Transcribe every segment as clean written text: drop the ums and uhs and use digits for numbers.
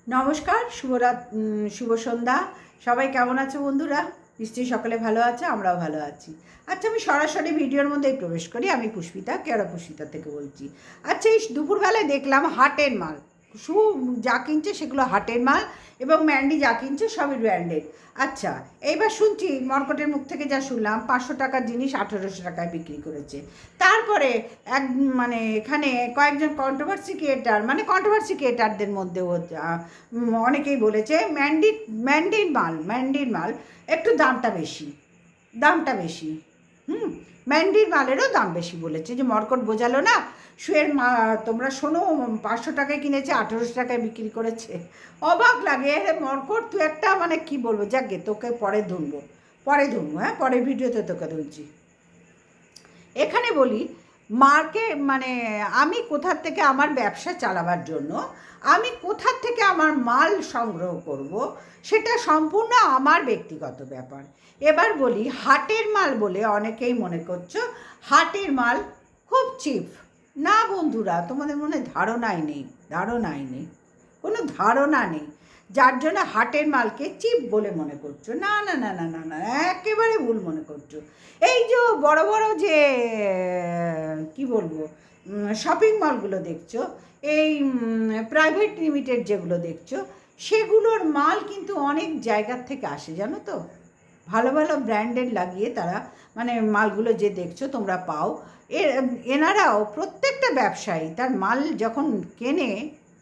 নমস্কার, শুভ সন্ধ্যা। সবাই কেমন আছো বন্ধুরা? নিশ্চয়ই সকলে ভালো আছে, আমরাও ভালো আছি। আচ্ছা, আমি সরাসরি ভিডিওর মধ্যেই প্রবেশ করি। আমি পুষ্পিতা, কেরা পুষ্পিতা থেকে বলছি। আচ্ছা, এই দুপুরবেলায় দেখলাম হাটের মাল, শুভ যা কিনছে সেগুলো হাটের মাল, এবং ম্যান্ডি যা কিনছে সবই ব্র্যান্ডেড। আচ্ছা, এইবার শুনছি মর্কটের মুখ থেকে যা শুনলাম, 500 টাকার জিনিস 1800 টাকায় বিক্রি করেছে। তারপরে এক এখানে কয়েকজন কন্ট্রোভার্সি ক্রিয়েটারদের মধ্যেও অনেকেই বলেছে ম্যান্ডির মাল একটু দামটা বেশি। ম্যান্ডির মালেরও দাম বেশি বলেছে, যে মর্কট বোঝালো না, শুয়ের তোমরা শোনো, 500 টাকায় কিনেছে, 1800 টাকায় বিক্রি করেছে। অবাক লাগে। মর্কট তুই একটা কি বলবো, যাকে তোকে পরে ধরবো, হ্যাঁ, পরের ভিডিওতে তোকে ধরছি। এখানে বলি, আমি কোথার থেকে আমার ব্যবসা চালাবার জন্য আমি কোথার থেকে আমার মাল সংগ্রহ করব, সেটা সম্পূর্ণ আমার ব্যক্তিগত ব্যাপার। এবার বলি, হাটের মাল বলে অনেকেই মনে করছো হাটের মাল খুব চিপ। না বন্ধুরা, তোমাদের মনে ধারণাই নেই, কোনো ধারণা নেই, যার জন্য হাটের মালকে চিপ বলে মনে করছো। না না না না না না, একেবারে ভুল মনে করছো। এই যে বড় বড় যে কি বলবো, শপিং মলগুলো দেখছো, এই প্রাইভেট লিমিটেড যেগুলো দেখছো, সেগুলোর মাল কিন্তু অনেক জায়গার থেকে আসে, জানো তো। ভালো ভালো ব্র্যান্ডেড লাগিয়ে তারা মালগুলো যে দেখছো তোমরা পাও। এনারাও প্রত্যেকটা ব্যবসায়ী তার মাল যখন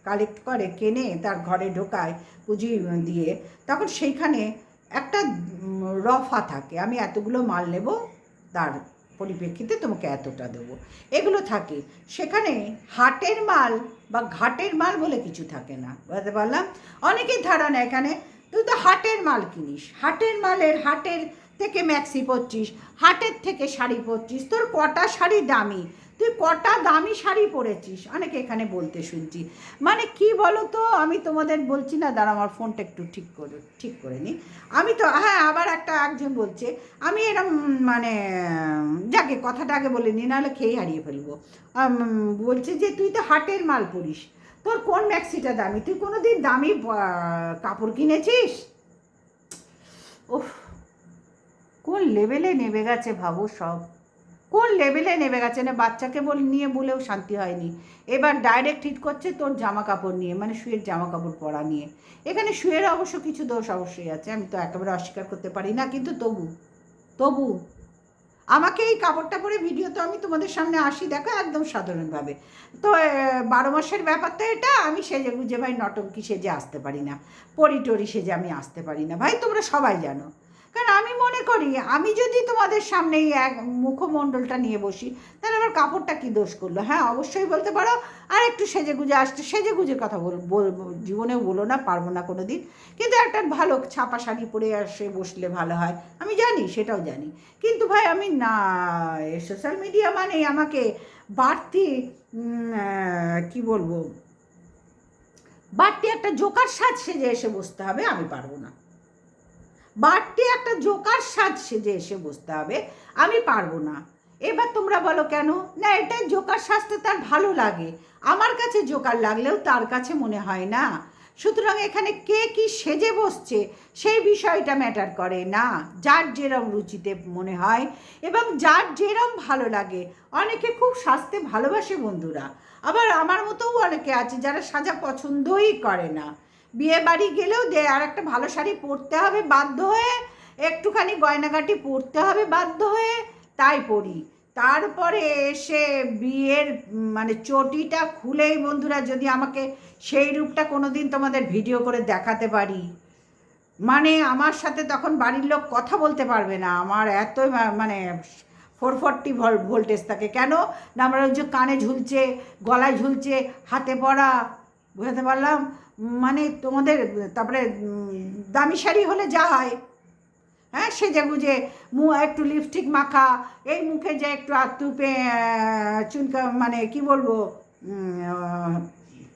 কালেক্ট করে, তার ঘরে ঢোকায় পুঁজি দিয়ে, তখন সেইখানে একটা রফা থাকে, আমি এতগুলো মাল নেব, তার পরিপ্রেক্ষিতে তোমাকে এতটা দেবো, এগুলো থাকে। সেখানে হাটের মাল বা ঘাটের মাল বলে কিছু থাকে না, বুঝতে পারলাম। অনেকেই ধারণা এখানে, তুই তো হাটের মাল কিনিস, হাটের থেকে ম্যাক্সি পরছিস, হাটের থেকে শাড়ি পরছিস, তোর কটা শাড়ি দামি, তুই কটা দামি শাড়ি পরেছিস, অনেকে এখানে বলতে শুনছি। কি বলো তো, আমি তোমাদের বলছি না, দাঁড়া আমার ফোনটা একটু ঠিক করে নিই। আমি তো, হ্যাঁ, আবার একজন বলছে, আমি এরম যাকে কথাটা আগে বলে নি, নাহলে খেয়ে হারিয়ে ফেলবো। বলছে যে তুই তো হাটের মাল পরিস, তোর কোন ম্যাক্সিটা দামি, তুই কোনো দিন দামি কাপড় কিনেছিস? ওহ, কোন লেভেলে নেমে গেছে ভাবো সব, কোন লেভেলে নেমে গেছে। না বাচ্চাকে নিয়ে বলেও শান্তি হয়নি, এবার ডাইরেক্ট হিট করছে তোর জামা কাপড় নিয়ে, শুয়ের জামা কাপড় পরা নিয়ে। এখানে শুয়ের অবশ্য কিছু দোষ অবশ্যই আছে, আমি তো একেবারে অস্বীকার করতে পারি না, কিন্তু তবু আমাকে এই কাপড়টা পরে ভিডিও তো আমি তোমাদের সামনে আসি, দেখো, একদম সাধারণভাবে। তো 12 মাসের ব্যাপারটা এটা, আমি সেজে গুজে ভাই নটঙ্কি সেজে আসতে পারি না, পরি সেজে আমি আসতে পারি না ভাই, তোমরা সবাই জানো। কারণ আমি মনে করি, আমি যদি তোমাদের সামনে এই এক মুখমণ্ডলটা নিয়ে বসি, তাহলে আমার কাপড়টা কী দোষ করলো? হ্যাঁ, অবশ্যই বলতে পারো, আর একটু সেজে গুজে আসতে, সেজে গুজে কথা বলবো, জীবনেও বলো না, পারবো না কোনো দিন। কিন্তু একটা ভালো ছাপা শাড়ি পরে আসে বসলে ভালো হয়, আমি জানি, সেটাও জানি। কিন্তু ভাই আমি না, সোশ্যাল মিডিয়া আমাকে বাড়তি কি বলবো, বাড়তি একটা জোকার সাজ সেজে এসে বসতে হবে, আমি পারবো না। বাড়তি একটা জোকার সাজ সেজে এসে বসতে হবে, আমি পারবো না। এবার তোমরা বলো কেন? না, এটা জোকার সাজতে তার ভালো লাগে, আমার কাছে জোকার লাগলেও তার কাছে মনে হয় না। সুতরাং এখানে কে কি সেজে বসছে সেই বিষয়টা ম্যাটার করে না, যার যেরম রুচিতে মনে হয় এবং যার যেরম ভালো লাগে। অনেকে খুব সাজতে ভালোবাসে বন্ধুরা, আবার আমার মতোও অনেকে আছে যারা সাজা পছন্দই করে না। বিয়ে বাড়ি গেলেও আর একটা ভালো শাড়ি পরতে হবে বাধ্য হয়ে, একটুখানি গয়নাগাটি পরতে হবে বাধ্য হয়ে, তাই পরি। তারপরে এসে বিয়ের চটিটা খুলেই বন্ধুরা, যদি আমাকে সেই রূপটা কোনো দিন তোমাদের ভিডিও করে দেখাতে পারি, আমার সাথে তখন বাড়ির লোক কথা বলতে পারবে না, আমার এতই 440 ভোল্টেজ থাকে। কেন না, আমার ওই যে কানে ঝুলছে, গলায় ঝুলছে, হাতে পরা, বুঝতে পারলাম। তোমাদের তারপরে দামি শাড়ি হলে যা হয়, হ্যাঁ, সেজে গুজে একটু লিপস্টিক মাখা, এই মুখে যে একটু আত্তুপে চুলকা, কি বলবো,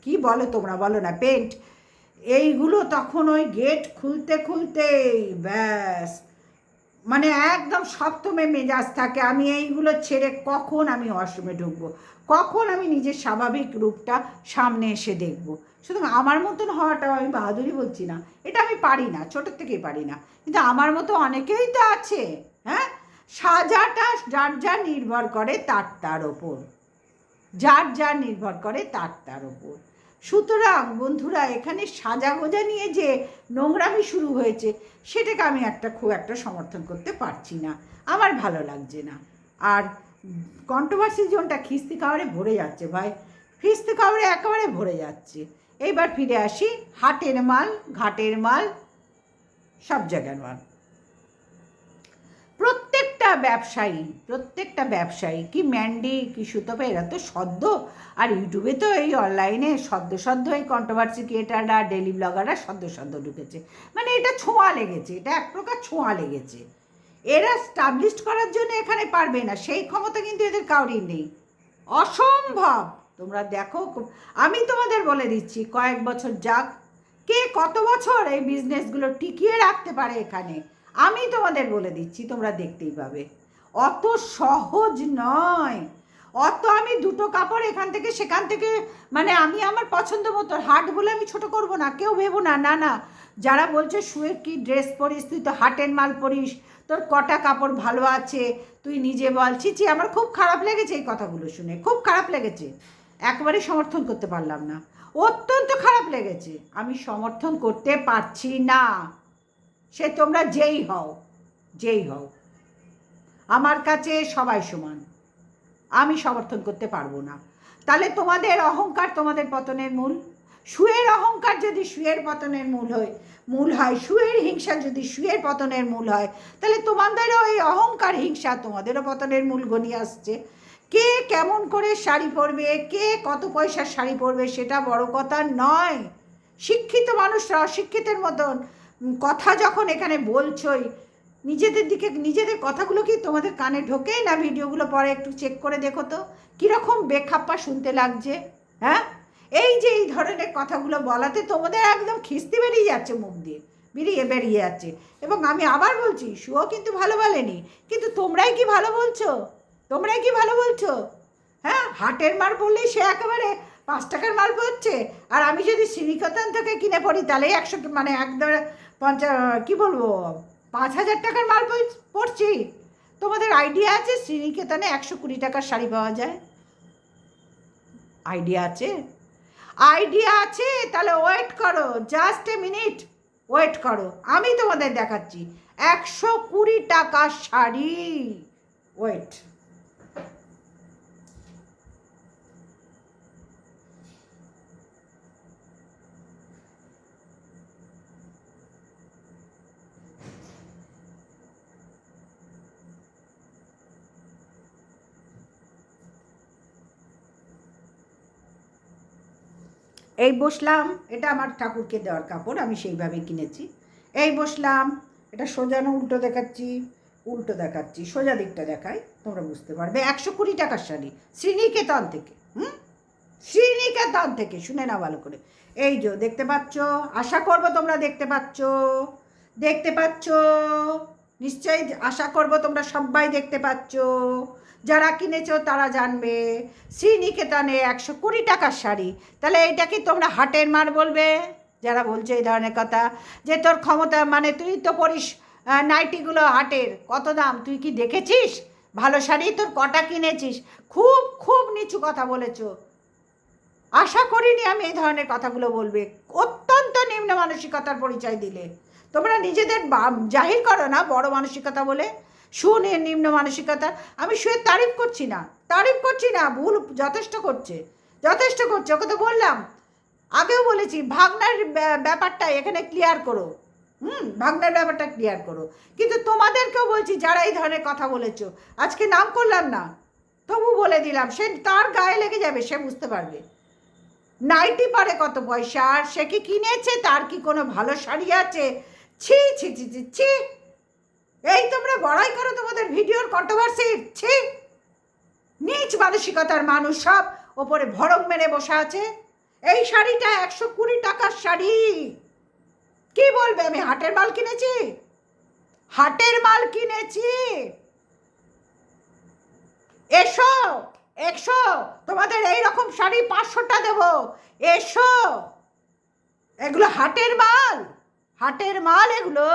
কি বলো তোমরা, বলো না, পেন্ট, এইগুলো তখন ওই গেট খুলতে খুলতেই ব্যাস মানে একদম সপ্তমে মেজাজ থাকে, আমি এইগুলো ছেড়ে কখন আমি অষ্টমে ঢুকবো, কখন আমি নিজের স্বাভাবিক রূপটা সামনে এসে দেখব। সুতরাং আমার মতন হওয়াটাও আমি বাহাদুরি বলছি না, এটা আমি পারি না, ছোটোর থেকেই পারি না, কিন্তু আমার মতো অনেকেই তো আছে। হ্যাঁ, সাজাটা যার যা নির্ভর করে তার ওপর, যার যা নির্ভর করে তার ওপর। সুতরাং বন্ধুরা, এখানে সাজাগোজা নিয়ে যে নোংরামি শুরু হয়েছে, সেটাকে আমি খুব একটা সমর্থন করতে পারছি না, আমার ভালো লাগছে না। আর কন্ট্রোভার্সি জোনটা খিস্তি খাবারে ভরে যাচ্ছে ভাই, খিস্তি খাবারে একেবারে ভরে যাচ্ছে। এইবার ফিরে আসি, হাটের মাল, ঘাটের মাল, সব জায়গার মাল। প্রত্যেকটা ব্যবসায়ী কি ম্যান্ডি কি সুতপা, এরা তো সদ্য, আর ইউটিউবে তো এই অনলাইনে সদ্য এই কন্ট্রোভার্সি ক্রিয়েটাররা, ডেলি ব্লগাররা সদ্য ঢুকেছে, মানে এটা ছোঁয়া লেগেছে, এটা এক প্রকার ছোঁয়া লেগেছে। এরা স্টাবলিশড করার জন্য এখানে পারবে না, সেই ক্ষমতা কিন্তু এদের কাউরি নেই, অসম্ভব। তোমরা দেখো, আমি তোমাদের বলে দিচ্ছি, কয়েক বছর যাক, কে কত বছর এই বিজনেসগুলো টিকিয়ে রাখতে পারে এখানে, আমি তোমাদের বলে দিচ্ছি, তোমরা দেখতেই পাবে। অত সহজ নয়, আমি দুটো কাপড় এখান থেকে সেখান থেকে, মানে আমি আমার পছন্দ মতো, হাট বলে আমি ছোট করব না, কেউ ভেবো না, না। যারা বলছে শুয়ে কি ড্রেস পরিস, তুই তো হাটের মাল পরিস, তোর কটা কাপড় ভালো আছে তুই নিজে বল, ছি, আমার খুব খারাপ লেগেছে এই কথাগুলো শুনে, খুব খারাপ লেগেছে, একবারে সমর্থন করতে পারলাম না, অত্যন্ত খারাপ লেগেছে, আমি সমর্থন করতে পারছি না। সে তোমরা যেই হও, আমার কাছে সবাই সমান, আমি সমর্থন করতে পারবো না। তাহলে তোমাদের অহংকার তোমাদের পতনের মূল, শুয়ের অহংকার যদি শুয়ের পতনের মূল হয়, শুয়ের হিংসা যদি শুয়ের পতনের মূল হয়, তাহলে তোমাদেরও এই অহংকার হিংসা তোমাদেরও পতনের মূল ঘনিয়ে আসছে। কে কেমন করে শাড়ি পরবে, কে কত পয়সার শাড়ি পরবে, সেটা বড় কথা নয়। শিক্ষিত মানুষরা অশিক্ষিতের মতন কথা যখন এখানে বলছই, নিজেদের কথাগুলো কি তোমাদের কানে ঢোকে না? ভিডিওগুলো পরে একটু চেক করে দেখো তো কীরকম বেখাপ্পা শুনতে লাগছে। হ্যাঁ, এই যে এই ধরনের কথাগুলো বলাতে তোমাদের একদম খিস্তি বেরিয়ে যাচ্ছে, মুখ দিয়ে বেরিয়ে যাচ্ছে। এবং আমি আবার বলছি, শুও কিন্তু ভালো বলেনি, কিন্তু তোমরাই কি ভালো বলছো? হ্যাঁ, হাটের মাল বললেই সে একেবারে 5 টাকার মাল পড়ছে, আর আমি যদি শ্রীনিকেতন থেকে কিনে পড়ি তাহলে 100, মানে একদম 50, কী বলবো, 5,000 টাকার মাল পড়ছি। তোমাদের আইডিয়া আছে শ্রীনিকেতনে 120 টাকার শাড়ি পাওয়া যায়? আইডিয়া আছে? তাহলে ওয়েট করো, জাস্ট এ মিনিট ওয়েট করো, আমি তোমাদের দেখাচ্ছি 120 টাকার শাড়ি। ওয়েট, এই বসলাম, এটা আমার ঠাকুরকে দেওয়ার কাপড়, আমি সেইভাবেই কিনেছি। এই বসলাম, এটা সোজা না উল্টো দেখাচ্ছি, সোজা দিকটা দেখাই, তোমরা বুঝতে পারবে। 120 টাকার শাড়ি, শ্রীনিকেতন থেকে, শুনে নাও ভালো করে। এই যে দেখতে পাচ্ছ, আশা করবো তোমরা দেখতে পাচ্ছ, নিশ্চয়ই আশা করবো তোমরা সবাই দেখতে পাচ্ছ, যারা কিনেছো তারা জানবে। শ্রীনিকেতনে 120 টাকার শাড়ি, তাহলে এইটা কি তোমরা হাটের মার বলবে? যারা বলছে এই ধরনের কথা, যে তোর ক্ষমতা, মানে তুই তো পরিস নাইটিগুলো হাটের, কত দাম তুই কি দেখেছিস? ভালো শাড়ি তোর কটা কিনেছিস? খুব নিচু কথা বলেছো, আশা করিনি আমি এই ধরনের কথাগুলো বলবে, অত্যন্ত নিম্ন মানসিকতার পরিচয় দিলে। তোমরা নিজেদের জাহির করো না বড় মানসিকতা বলে, শুনে নিম্ন মানসিকতা। আমি শুয়ে তারিফ করছি না, ভুল যথেষ্ট করছে, ওকে তো বললাম, আগেও বলেছি, ভাগনার ব্যাপারটা এখানে ক্লিয়ার করো, ভাগনার ব্যাপারটা ক্লিয়ার করো। কিন্তু তোমাদেরকেও বলছি, যারা এই ধরনের কথা বলেছো, আজকে নাম করলাম না, তবু বলে দিলাম, সে তার গায়ে লেগে যাবে, সে বুঝতে পারবে। নাইটি পরে কত পয়সা, আর সে কি কিনেছে, তার কি কোনো ভালো শাড়ি আছে? ছি, এই তোমরা বড়াই করো তোমাদের ভিডিওর কন্ট্রোভার্সির, ছি, নিচ মানসিকতার মানুষ সব ওপরে ভরং মেরে বসে আছে। এই শাড়িটা 120 টাকার শাড়ি, কি বলবে আমি হাটের মাল কিনেছি? হাটের মাল কিনেছি। এসো এসো, তোমাদের এইরকম শাড়ি 500টা দেবো, এসো। এগুলো হাটের মাল, হাটের মাল এগুলো।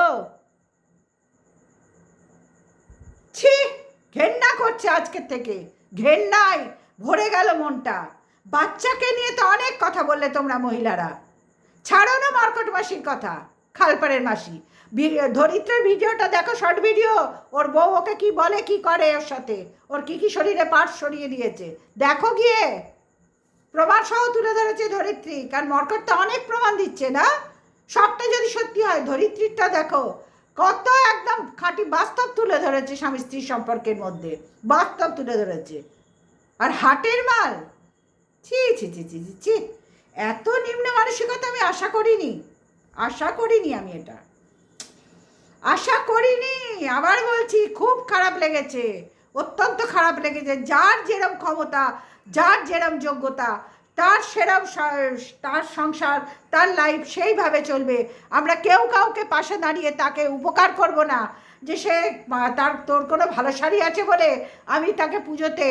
ছি, ঘেন্না করছে আজকের থেকে, ঘেন্নায় ভরে গেল মনটা। বাচ্চাকে নিয়ে তো অনেক কথা বললে তোমরা মহিলারা, ছাড়ো না মার্কট মাসির কথা, খালপাড়ের মাসি। ধরিত্রের ভিডিওটা দেখো, শর্ট ভিডিও, ওর বউ ওকে কি বলে, কি করে ওর সাথে, ওর কি কি শরীরে পার্ট সরিয়ে দিয়েছে, দেখো গিয়ে। প্রমাণ সহ তুলে ধরেছে ধরিত্রী, কারণ মর্কট তো অনেক প্রমাণ দিচ্ছে না, সবটা যদি সত্যি হয়। ধরিত্রীরটা দেখো, কত একদম খাঁটি বাস্তব তুলে ধরেছে স্বামী স্ত্রীর সম্পর্কের মধ্যে, বাস্তব তুলে ধরেছে। আর হাটের মাল, ছি ছি ছি ছি ছি ছি, এত নিম্ন মানসিকতা আমি আশা করিনি, আমি এটা আশা করিনি। আবার বলছি, খুব খারাপ লেগেছে, অত্যন্ত খারাপ লেগেছে। যার যেরম ক্ষমতা, যার যেরম যোগ্যতা, তার সেরম তার সংসার, তার লাইফ সেইভাবে চলবে। আমরা কেউ কাউকে পাশে দাঁড়িয়ে তাকে উপকার করব না, যে সে তোর কোনো ভালো শাড়ি আছে বলে আমি তাকে পুজোতে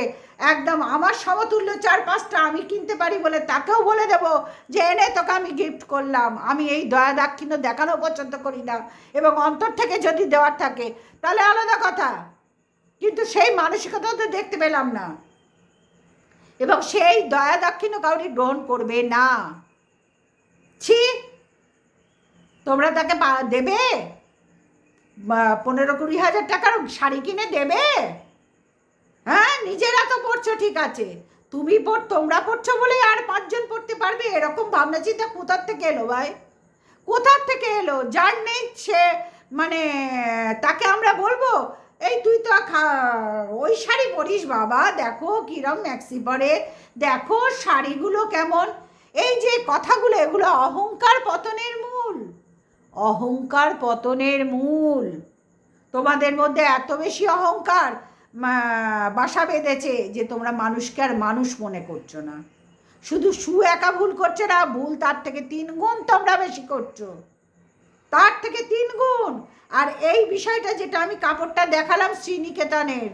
একদম আমার সমতুল্য 4-5টা আমি কিনতে পারি বলে তাকেও বলে দেব যে এনে তোকে আমি গিফট করলাম। আমি এই দয়া দাক্ষিণ্য দেখানো পছন্দ করি না, এবং অন্তর থেকে যদি দেওয়ার থাকে তাহলে আলাদা কথা, কিন্তু সেই মানসিকতা তো দেখতে পেলাম না, এবং সেই দয়া দাক্ষিণ্য কাউরি গ্রহণ করবে না। ছি, তোমরা তাকে দেবে 15-20 হাজার টাকার শাড়ি কিনে দেবে? হ্যাঁ, নিজেরা তো পড়ছো ঠিক আছে, তোমরা পড়ছো বলে আর 5জন পড়তে পারবে, এরকম ভাবনা চিন্তা কোথার থেকে এলো ভাই, কোথার থেকে এলো? যার নেই সে মানে তাকে আমরা বলবো এই তুই তো ওই শাড়ি পরিস বাবা, দেখো কিরম ম্যাক্সি পরে, দেখো শাড়িগুলো কেমন। এই যে কথাগুলো, এগুলো অহংকার পতনের মূল, অহংকার পতনের মূল। তোমাদের মধ্যে এত বেশি অহংকার বাসা বেঁধেছে যে তোমরা মানুষকে আর মানুষ মনে করছো না। শুধু একা ভুল করছে না, ভুল তার থেকে 3 গুণ তোমরা বেশি করছো, তার থেকে 3 গুণ। আর এই বিষয়টা যেটা আমি কাপড়টা দেখালাম শ্রীনিকেতনের,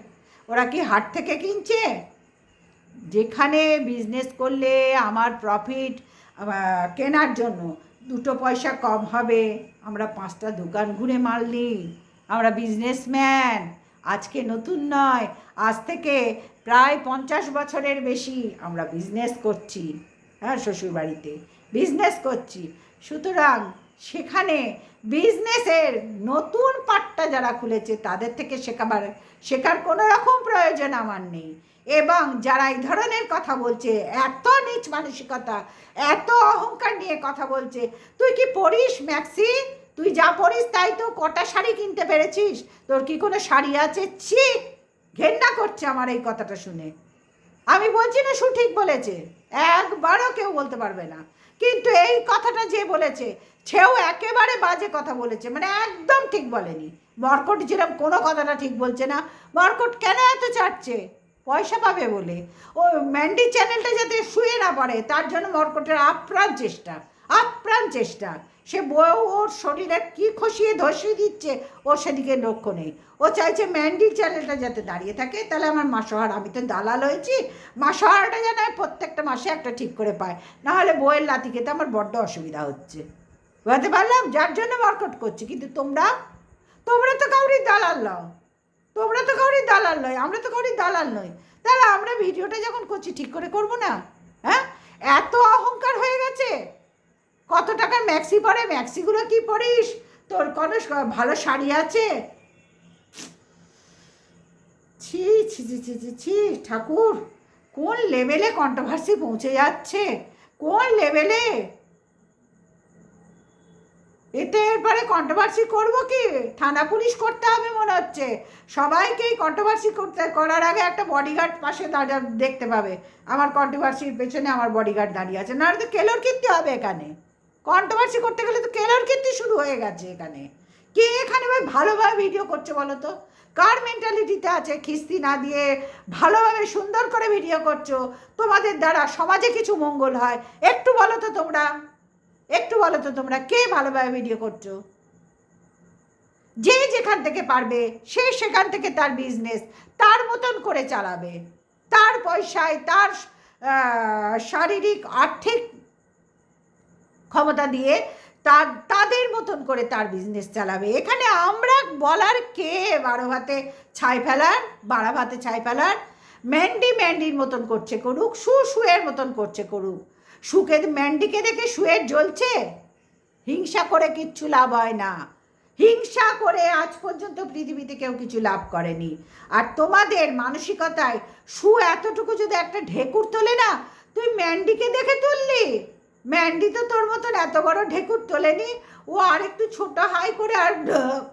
ওরা কি হাট থেকে কিনছে? যেখানে বিজনেস করলে আমার প্রফিট কেনার জন্য 2 পয়সা কম হবে, আমরা 5টা দোকান ঘুরে মাল নিই, আমরা বিজনেসম্যান। আজকে নতুন নয়, আজ থেকে প্রায় 50 বছরের বেশি আমরা বিজনেস করছি। হ্যাঁ, শ্বশুরবাড়িতে বিজনেস করছি। সুতরাং সেখানে বিজনেসের নতুন পাটটা যারা খুলেছে তাদের থেকে শেখার কোনো রকম প্রয়োজন আমার নেই। এবং যারা এই ধরনের কথা বলছে, এত নীচ মানসিকতা, এত অহংকার নিয়ে কথা বলছে, তুই কি পরিস ম্যাক্সি? তুই যা পরিস তাই তো, কটা শাড়ি কিনতে পেরেছিস? তোর কি কোনো শাড়ি আছে? ছি, ঘেন্না করছে আমার এই কথাটা শুনে। আমি বলছি না ঠিক বলেছে, একবারও কেউ বলতে পারবে না, কিন্তু এই কথাটা যে বলেছে সেও একেবারে বাজে কথা বলেছে, মানে একদম ঠিক বলেনি। মর্কট যেরকম কোনো কথাটা ঠিক বলছে না। মর্কট কেন এত চাটছে? পয়সা পাবে বলে। ও ম্যান্ডি চ্যানেলটা যাতে শুয়ে না পড়ে তার জন্য মর্কটের আপ্রাণ চেষ্টা। সে বউ ওর শরীরে কী খসিয়ে ধসিয়ে দিচ্ছে, ও সেদিকে লক্ষ্য নেই। ও চাইছে ম্যান্ডির চ্যানেলটা যাতে দাঁড়িয়ে থাকে, তাহলে আমার মাসোহার, আমি তো দালাল হয়েছি, মাসোহারটা যেন প্রত্যেকটা মাসে একটা ঠিক করে পায়, নাহলে বইয়ের লাথি খেতে আমার বড্ড অসুবিধা হচ্ছে। বুঝতে পারলাম, যার জন্য মার্কেট করছি। কিন্তু তোমরা তো কাউরি দালাল নও, আমরা তো কাউরি দালাল নই। তাহলে আমরা ভিডিওটা যখন করছি ঠিক করে করব না? হ্যাঁ, এত অহংকার হয়ে গেছে। কত টাকার ম্যাক্সি পরে, ম্যাক্সিগুলো কি পরিস? তোর কোনো ভালো শাড়ি আছে? ছি ছি ছি ছি ছি ছি, ঠাকুর, কোন লেভেলে কন্ট্রোভার্সি পৌঁছে যাচ্ছে, কোন লেভেলে! এতে এরপরে কন্ট্রোভার্সি করবো কি? থানা পুলিশ করতে হবে মনে হচ্ছে। সবাইকেই কন্ট্রোভার্সি করার আগে একটা বডিগার্ড পাশে দেখতে পাবে, আমার কন্ট্রোভার্সির পেছনে আমার বডিগার্ড দাঁড়িয়ে আছে, নাহলে তো কেলোর কীর্তি হবে এখানে। কন্ট্রোভার্সি করতে গেলে তো কেলোর কীর্তি শুরু হয়ে গেছে এখানে। কে এখানে ভাই ভালোভাবে ভিডিও করছে বলো তো? কার মেন্টালিটিতে আছে খিস্তি না দিয়ে ভালোভাবে সুন্দর করে ভিডিও করছো? তোমাদের দ্বারা সমাজে কিছু মঙ্গল হয়, একটু বলো তো তোমরা কে ভালোভাবে ভিডিও করছো? যে যেখান থেকে পারবে সে সেখান থেকে তার বিজনেস তার মতন করে চালাবে, তার পয়সায়, তার শারীরিক আর্থিক ক্ষমতা দিয়ে তাদের মতন করে তার বিজনেস চালাবে। এখানে আমরা বলার কে? 12 ভাতে ছাই ফেলার, 12 ভাতে ছাই ফেলার। ম্যান্ডির মতন করছে করুক, শুয়ের মতন করছে করুক। ম্যান্ডিকে দেখে শুয়ের জ্বলছে? হিংসা করে কিচ্ছু লাভ হয় না। হিংসা করে আজ পর্যন্ত পৃথিবীতে কেউ কিছু লাভ করেনি। আর তোমাদের মানসিকতায় এতটুকু যদি একটা ঢেকুর তোলে না, তুই ম্যান্ডিকে দেখে তুললি? ম্যান্ডি তো তোর মতন এত বড় ঢেকুর তোলেনি, ও আর একটু ছোট হাই করে আর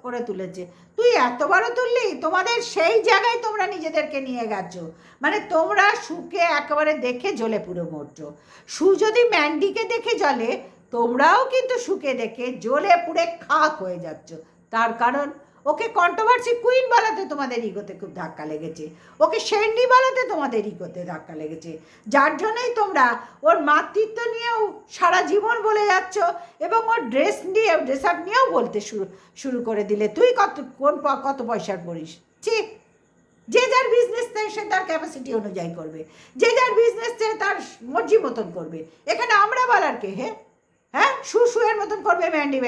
করে তুলেছে। তুই এত বড় তুললি? তোমাদের সেই জায়গায় তোমরা নিজেদেরকে নিয়ে গেছো, মানে তোমরা সুকে একেবারে দেখে জ্বলে পুরো মরছো। যদি ম্যান্ডিকে দেখে জ্বলে, তোমরাও কিন্তু সুকে দেখে জ্বলে পুড়ে খাক হয়ে যাচ্ছ। তার কারণ ওকে কন্ট্রোভার্সি কুইন বলাতে তোমাদের ইগোতে খুব ধাক্কা লেগেছে, ওকে শেন্ডি বলাতে তোমাদের ইগোতে ধাক্কা লেগেছে, যার জন্যই তোমরা ওর মাতৃত্ব নিয়েও সারা জীবন বলে যাচ্ছ এবং ওর ড্রেস আপ নিয়েও বলতে শুরু করে দিলে। তুই কত পয়সার পড়িস? ঠিক, যে যার বিজনেস সে তার ক্যাপাসিটি অনুযায়ী করবে, যে যার বিজনেস সে তার মর্জি মতন করবে। এখানে আমরা বলার কে? হ্যাঁ, শুয়ের মতন করবে, ম্যান্ডির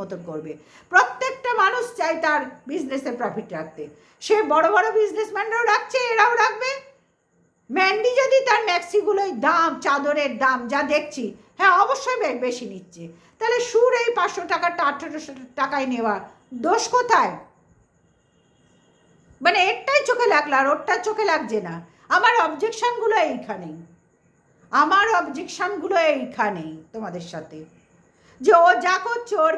মতন করবে। প্রত্যেকটা মানুষ চায় তার বিজনেসের প্রফিট রাখতে। সে বড় বড় বিজনেসম্যানরাও রাখছে, এরাও রাখবে। ম্যান্ডি যদি তার ম্যাক্সিগুলোই দাম, চাদরের দাম যা দেখছি, হ্যাঁ অবশ্যই বেশি নিচ্ছে, তাহলে এই 500 টাকাটা 1800 টাকায় নেওয়া দোষ কোথায়? মানে এরটাই চোখে লাগলো আর ওরটার চোখে লাগছে না। আমার অবজেকশনগুলো এইখানেই তোমাদের সাথে, যে ও যা করছে, ওর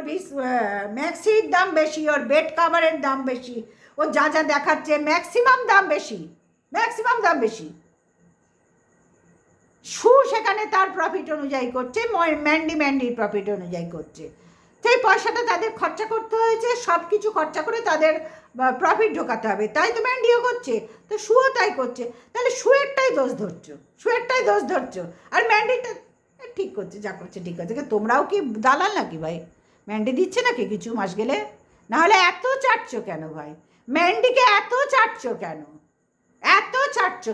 ম্যাক্সির দাম বেশি, ওর বেড কাভারের দাম বেশি, ও যা দেখাচ্ছে ম্যাক্সিমাম দাম বেশি। সেখানে তার প্রফিট অনুযায়ী করছে, ম্যান্ডির প্রফিট অনুযায়ী করছে। সেই পয়সাটা তাদের খরচা করতে হয়েছে, সব কিছু খরচা করে তাদের প্রফিট ঢোকাতে হবে, তাই তো ম্যান্ডিও করছে, তো শুও তাই করছে। তাহলে শুয়েরটাই দোষ ধরছো, আর ম্যান্ডিটা ঠিক করছে, যা করছে ঠিক আছে। তোমরাও কি দালাল নাকি ভাই? ম্যান্ডি দিচ্ছে নাকি কিছু মাস গেলে? নাহলে এত চাটছো কেন ভাই ম্যান্ডিকে? এত চাটছো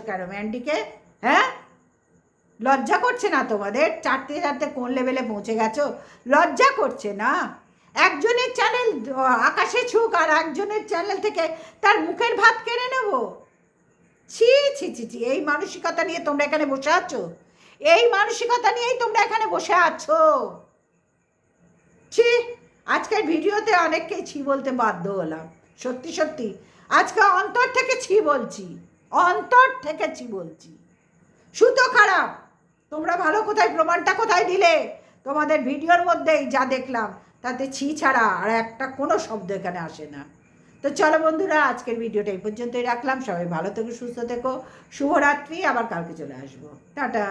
কেন ম্যান্ডিকে? হ্যাঁ, লজ্জা করছে না তোমাদের? চাটতে কোন লেভেলে পৌঁছে গেছো? লজ্জা করছে না? একজনের চ্যানেল আকাশে ছুক আর একজনের চ্যানেল থেকে তার মুখের ভাত কেড়ে নেব? ছি ছি ছি ছি, এই মানসিকতা নিয়ে তোমরা এখানে বসে আছো? এই মানসিকতা নিয়েই তোমরা এখানে বসে আছো? ছি, আজকের ভিডিওতে অনেককেই ছি বলতে বাধ্য হলাম, সত্যি আজকে অন্তর থেকে ছি বলছি। সুতো খারাপ, তোমরা ভালো কোথায় প্রমাণটা কোথায় দিলে? তোমাদের ভিডিওর মধ্যেই যা দেখলাম তাতে ছি ছাড়া আর একটা কোনো শব্দ এখানে আসে না। তো চলো বন্ধুরা, আজকের ভিডিওটা এই পর্যন্তই রাখলাম। সবাই ভালো থেকো, সুস্থ থেকো, শুভরাত্রি। আবার কালকে চলে আসবো। টাটা।